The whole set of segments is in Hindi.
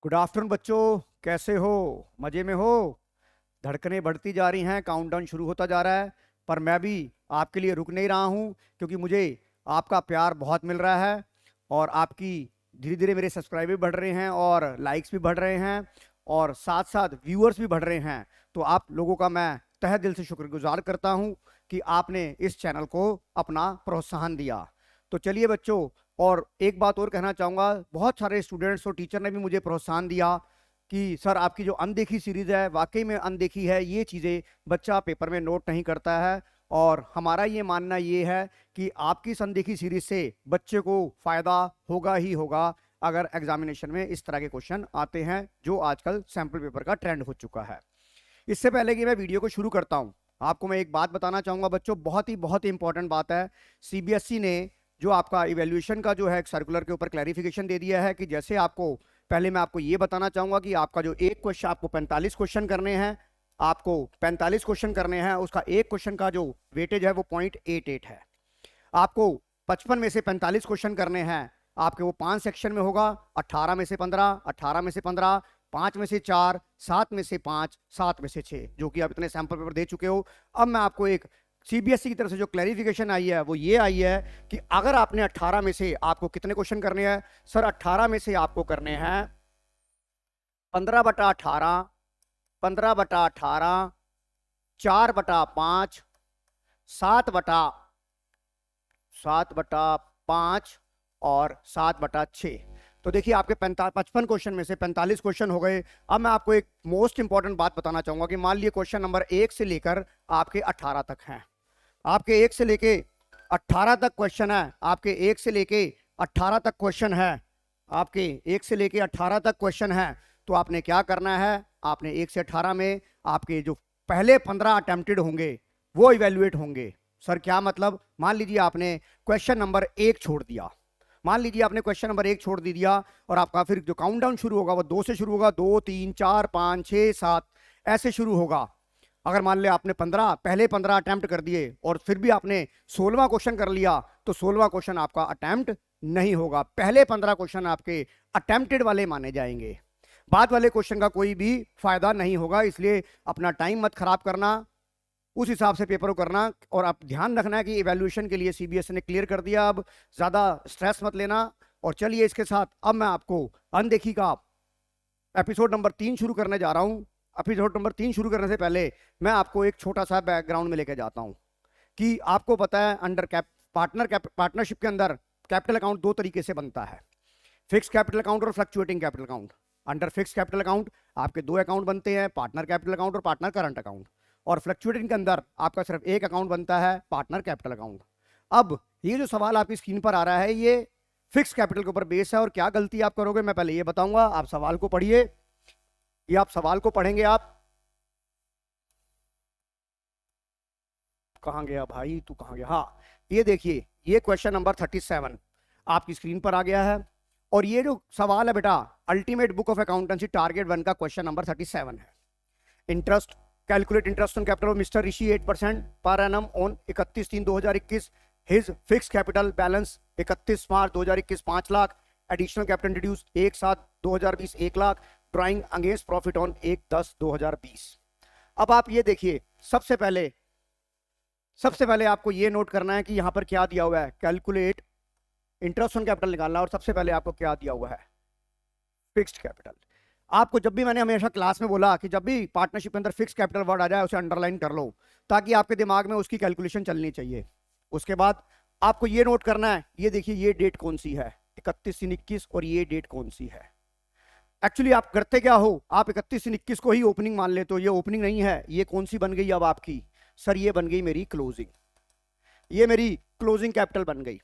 गुड आफ्टरनून बच्चों, कैसे हो? मजे में हो? धड़कनें बढ़ती जा रही हैं, काउंटडाउन शुरू होता जा रहा है। पर मैं भी आपके लिए रुक नहीं रहा हूं, क्योंकि मुझे आपका प्यार बहुत मिल रहा है और आपकी धीरे धीरे मेरे सब्सक्राइबर बढ़ रहे हैं और लाइक्स भी बढ़ रहे हैं और साथ साथ व्यूअर्स भी बढ़ रहे हैं। तो आप लोगों का मैं तहे दिल से शुक्रगुजार करता हूं कि आपने इस चैनल को अपना प्रोत्साहन दिया। तो चलिए बच्चों, और एक बात और कहना चाहूँगा, बहुत सारे स्टूडेंट्स और टीचर ने भी मुझे प्रोत्साहन दिया कि सर आपकी जो अनदेखी सीरीज है वाकई में अनदेखी है, ये चीज़ें बच्चा पेपर में नोट नहीं करता है। और हमारा ये मानना ये है कि आपकी इस अनदेखी सीरीज से बच्चे को फायदा होगा ही होगा अगर एग्जामिनेशन में इस तरह के क्वेश्चन आते हैं, जो आजकल सैम्पल पेपर का ट्रेंड हो चुका है। इससे पहले कि मैं वीडियो को शुरू करता हूं, आपको मैं एक बात बताना चाहूंगा बच्चों, बहुत ही इंपॉर्टेंट बात है। सीबीएसई ने जो आपका इवैल्यूएशन का जो है एक सर्कुलर के ऊपर क्लैरिफिकेशन दे दिया है कि जैसे आपको, पहले मैं आपको ये बताना चाहूंगा कि आपका जो एक क्वेश्चन, आपको 45 क्वेश्चन करने हैं, आपको 45 क्वेश्चन करने हैं, उसका एक क्वेश्चन का जो वेटेज है वो 0.88 है। आपको 55 में से 45 क्वेश्चन करने हैं, आपके वो 5 सेक्शन में होगा, 18 में से 15, 18 में से 15, 5 में से 4, 7 में से 5, 7 में से 6, जो कि आप इतने सैंपल पेपर दे चुके हो। अब मैं आपको एक सीबीएसई की तरफ से जो क्लैरिफिकेशन आई है वो ये आई है कि अगर आपने 18 में से, आपको कितने क्वेश्चन करने हैं सर? 18 में से आपको करने हैं 15/18, 15/18, 4/5, 7/5 और 7/6। तो देखिए आपके 55 क्वेश्चन में से 45 क्वेश्चन हो गए। अब मैं आपको एक मोस्ट इंपॉर्टेंट बात बताना चाहूंगा कि मान लीजिए क्वेश्चन नंबर 1 से लेकर आपके 18 तक हैं। आपके 1 से लेके 18 तक क्वेश्चन है, आपके 1 से लेके 18 तक क्वेश्चन है, आपके 1 से लेके 18 तक क्वेश्चन है। तो आपने क्या करना है? आपने 1 से 18 में आपके जो पहले 15 अटेम्प्टेड होंगे वो इवेल्युएट होंगे। सर क्या मतलब? मान लीजिए आपने क्वेश्चन नंबर 1 छोड़ दिया, मान लीजिए आपने क्वेश्चन नंबर 1 छोड़ दिया और आपका फिर जो काउंटडाउन शुरू होगा वो 2 से शुरू होगा, 2, 3, 4, 5, 6, 7 ऐसे शुरू होगा। अगर मान लिया आपने पहले 15 अटेम्प्ट कर दिए और फिर भी आपने 16वां क्वेश्चन कर लिया, तो 16वां क्वेश्चन आपका अटेम्प्ट नहीं होगा। पहले 15 क्वेश्चन आपके अटेम्प्टेड वाले माने जाएंगे, बाद वाले क्वेश्चन का कोई भी फायदा नहीं होगा। इसलिए अपना टाइम मत खराब करना, उस हिसाब से पेपर को करना। और आप ध्यान रखना है कि इवैल्यूएशन के लिए सीबीएसई ने क्लियर कर दिया, अब ज्यादा स्ट्रेस मत लेना। और चलिए इसके साथ अब मैं आपको अनदेखी का एपिसोड नंबर 3 शुरू करने जा रहा हूं। एपिसोड नंबर 3 शुरू करने से पहले मैं आपको एक छोटा सा बैकग्राउंड में लेके जाता हूं कि आपको पता है अंडर पार्टनरशिप के अंदर कैपिटल अकाउंट 2 तरीके से बनता है, फिक्स कैपिटल अकाउंट और fluctuating capital account. Under fix capital account आपके 2 अकाउंट बनते हैं, पार्टनर कैपिटल अकाउंट और पार्टनर करंट अकाउंट। और फ्लक्चुएटिंग के अंदर आपका सिर्फ एक अकाउंट बनता है, पार्टनर कैपिटल अकाउंट। अब ये जो सवाल आपकी स्क्रीन पर आ रहा है ये फिक्स कैपिटल के ऊपर बेस है, और क्या गलती आप करोगे मैं पहले ये बताऊंगा। आप सवाल को पढ़िए, ये आप सवाल को पढ़ेंगे। आप कहां गया भाई, तू कहां गया? हाँ, ये देखिए, ये क्वेश्चन नंबर 37 आपकी स्क्रीन पर आ गया है। और ये जो सवाल है बेटा, ultimate book of accountancy target 1 का क्वेश्चन नंबर 37 है। Interest, calculate interest on capital of mister Rishi 8% per annum on 31/3/2021। His fix capital balance 31 March 2021 5 lakh. Additional capital introduce 1/7/2020 1 lakh. Drawing against profit on 1/10/2020। अब आप ये देखिए, सबसे पहले आपको ये नोट करना है कि यहां पर क्या दिया हुआ है। कैलकुलेट इंटरेस्ट ऑन कैपिटल निकालना, और सबसे पहले आपको क्या दिया हुआ है? Fixed capital. आपको जब भी, मैंने हमेशा क्लास में बोला कि जब भी पार्टनरशिप के अंदर फिक्स कैपिटल वर्ड आ जाए उसे अंडरलाइन कर लो, ताकि आपके दिमाग में उसकी कैलकुलेशन चलनी चाहिए। उसके बाद आपको ये नोट करना है, ये देखिए ये डेट कौन सी है, 31/3/21, और ये डेट कौन सी है। एक्चुअली आप करते क्या हो, आप 31/3/21 को ही ओपनिंग मान लेते हो। ये ओपनिंग नहीं है, ये कौन सी बन गई अब आपकी? सर ये बन गई मेरी क्लोजिंग, ये मेरी क्लोजिंग कैपिटल बन गई।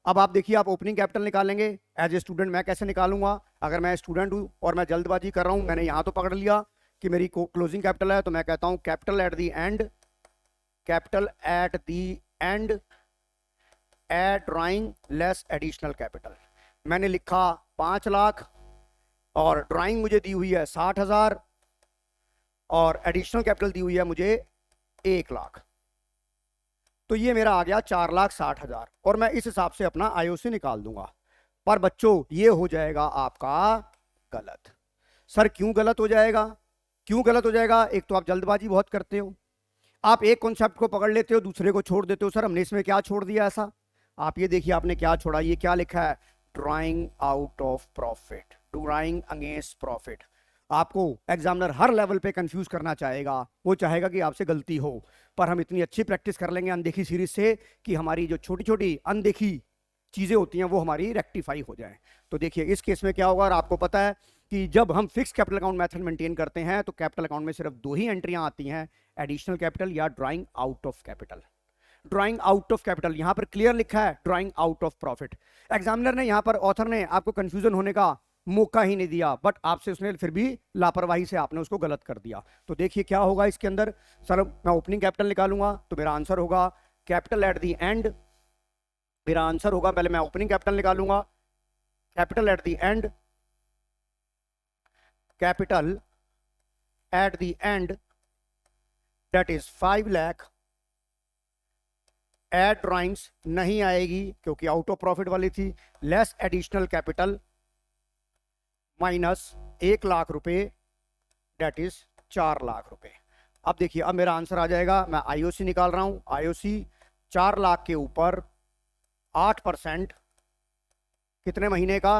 अब आप देखिए, आप ओपनिंग कैपिटल निकालेंगे। एज ए स्टूडेंट मैं कैसे निकालूंगा? अगर मैं स्टूडेंट हूं और मैं जल्दबाजी कर रहा हूं, मैंने यहां तो पकड़ लिया कि मेरी क्लोजिंग कैपिटल है, तो मैं कहता हूं capital at the end, capital at the and at drawing less additional capital. मैंने लिखा 5 लाख और ड्राइंग मुझे दी हुई है 60,000 और एडिशनल कैपिटल दी हुई है मुझे 1 लाख। तो ये मेरा आ गया 4,60,000, और मैं इस हिसाब से अपना आईओसी निकाल दूंगा। पर बच्चों ये हो जाएगा आपका गलत। सर क्यों गलत हो जाएगा? क्यों गलत हो जाएगा? एक तो आप जल्दबाजी बहुत करते हो, आप एक कॉन्सेप्ट को पकड़ लेते हो, दूसरे को छोड़ देते हो। सर हमने इसमें क्या छोड़ दिया ऐसा? आप ये देखिए आपने क्या छोड़ा, ये क्या लिखा है, drawing out of profit, drawing against profit. आपको एग्जामिनर हर लेवल पे कंफ्यूज करना चाहेगा, वो चाहेगा कि आपसे गलती हो, पर हम इतनी अच्छी प्रैक्टिस कर लेंगे अनदेखी सीरीज से कि हमारी जो छोटी छोटी अनदेखी चीजें होती हैं वो हमारी रेक्टिफाई हो जाए। तो देखिए इस केस में क्या होगा, और आपको पता है कि जब हम fix capital account method maintain करते हैं तो कैपिटल अकाउंट में सिर्फ दो ही एंट्रियां आती हैं, एडिशनल कैपिटल या drawing out of capital. Drawing out of capital यहां पर क्लियर लिखा है, drawing out of profit. Examiner ने यहां पर, ऑथर ने आपको कंफ्यूजन होने का मौका ही नहीं दिया, बट आपसे उसने फिर भी लापरवाही से आपने उसको गलत कर दिया। तो देखिए क्या होगा इसके अंदर, सर मैं ओपनिंग कैपिटल निकालूंगा तो मेरा आंसर होगा कैपिटल एट द एंड। मेरा आंसर होगा, पहले मैं ओपनिंग कैपिटल निकालूंगा, capital at the end, capital at the end that is 5 lakh. Add drawings नहीं आएगी क्योंकि आउट ऑफ प्रॉफिट वाली थी, less additional capital minus 1 lakh रुपए दैट इज 4 लाख रुपए। अब देखिए अब मेरा आंसर आ जाएगा, मैं आईओसी निकाल रहा हूं, आईओसी 4 लाख के ऊपर 8% कितने महीने का?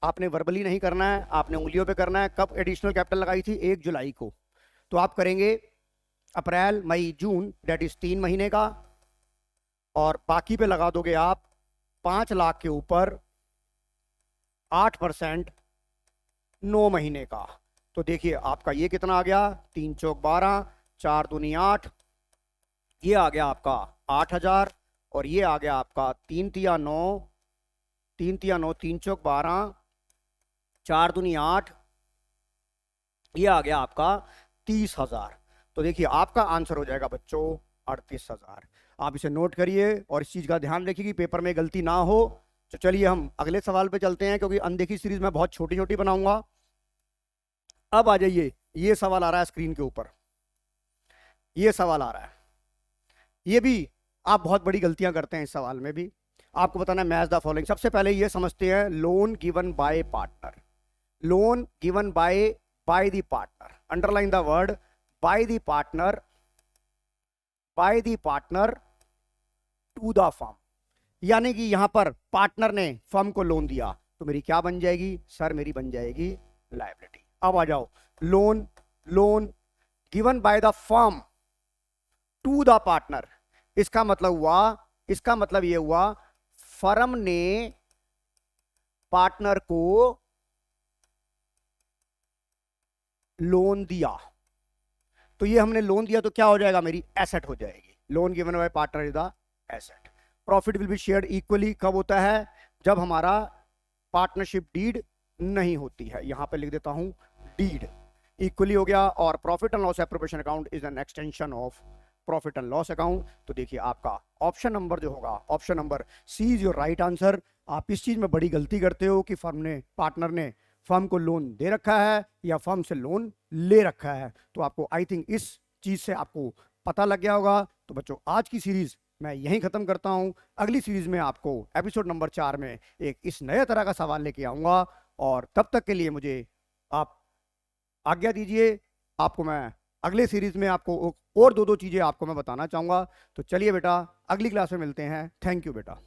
आपने वर्बली नहीं करना है, आपने उंगलियों पे करना है। कब एडिशनल कैपिटल लगाई थी? 1 जुलाई को। तो आप करेंगे अप्रैल मई जून दैट इज 3 महीने का, और बाकी पे लगा दोगे आप 5 लाख के ऊपर 8% 9 महीने का। तो देखिए आपका ये कितना आ गया, 3 चौक 12, 4 दूनी 8, ये आ गया आपका 8000, और ये आ गया आपका 3 तिया 9, 3 तिया 9, 3 चौक 12, 4 दूनी 8, ये आ गया आपका 30,000। तो देखिए आपका आंसर हो जाएगा बच्चों 38,000। आप इसे नोट करिए और इस चीज का ध्यान रखिए कि पेपर में गलती ना हो। तो चलिए हम अगले सवाल पे चलते हैं, क्योंकि अनदेखी सीरीज में बहुत छोटी छोटी बनाऊंगा। अब आ जाइए, ये सवाल आ रहा है स्क्रीन के ऊपर, ये सवाल आ रहा है, ये भी आप बहुत बड़ी गलतियां करते हैं इस सवाल में भी। आपको बताना है मैच द फॉलोइंग। सबसे पहले ये समझते हैं, loan given by partner, loan given by the partner, underline the word by the partner, by the partner to the firm, यानी कि यहां पर पार्टनर ने फर्म को लोन दिया, तो मेरी क्या बन जाएगी सर? मेरी बन जाएगी लायबिलिटी। अब आ जाओ, loan, loan given by the firm to the partner, इसका मतलब हुआ, इसका मतलब ये हुआ फर्म ने पार्टनर को लोन दिया। तो ये हमने लोन दिया तो क्या हो जाएगा? मेरी एसेट हो जाएगी। Loan given by partner is the asset. Profit will be shared equally कब होता है? जब हमारा पार्टनरशिप डीड नहीं होती है। यहां पे लिख देता हूं डीड, इक्वली हो गया। और profit and loss appropriation account is an extension of profit and loss account. तो देखिए आपका ऑप्शन नंबर जो होगा, option number C is your right answer. आप इस चीज में बड़ी गलती करते हो कि फर्म ने, पार्टनर ने फर्म को लोन दे रखा है या फर्म से लोन ले रखा है। तो आपको आई थिंक इस चीज से आपको पता लग गया होगा। तो बच्चों आज की सीरीज मैं यहीं खत्म करता हूं। अगली सीरीज में आपको एपिसोड नंबर 4 में एक इस नए तरह का सवाल लेके आऊंगा, और तब तक के लिए मुझे आप आज्ञा दीजिए। आपको मैं अगले सीरीज में आपको और दो चीजें आपको मैं बताना चाहूंगा। तो चलिए बेटा, अगली क्लास में मिलते हैं। थैंक यू बेटा।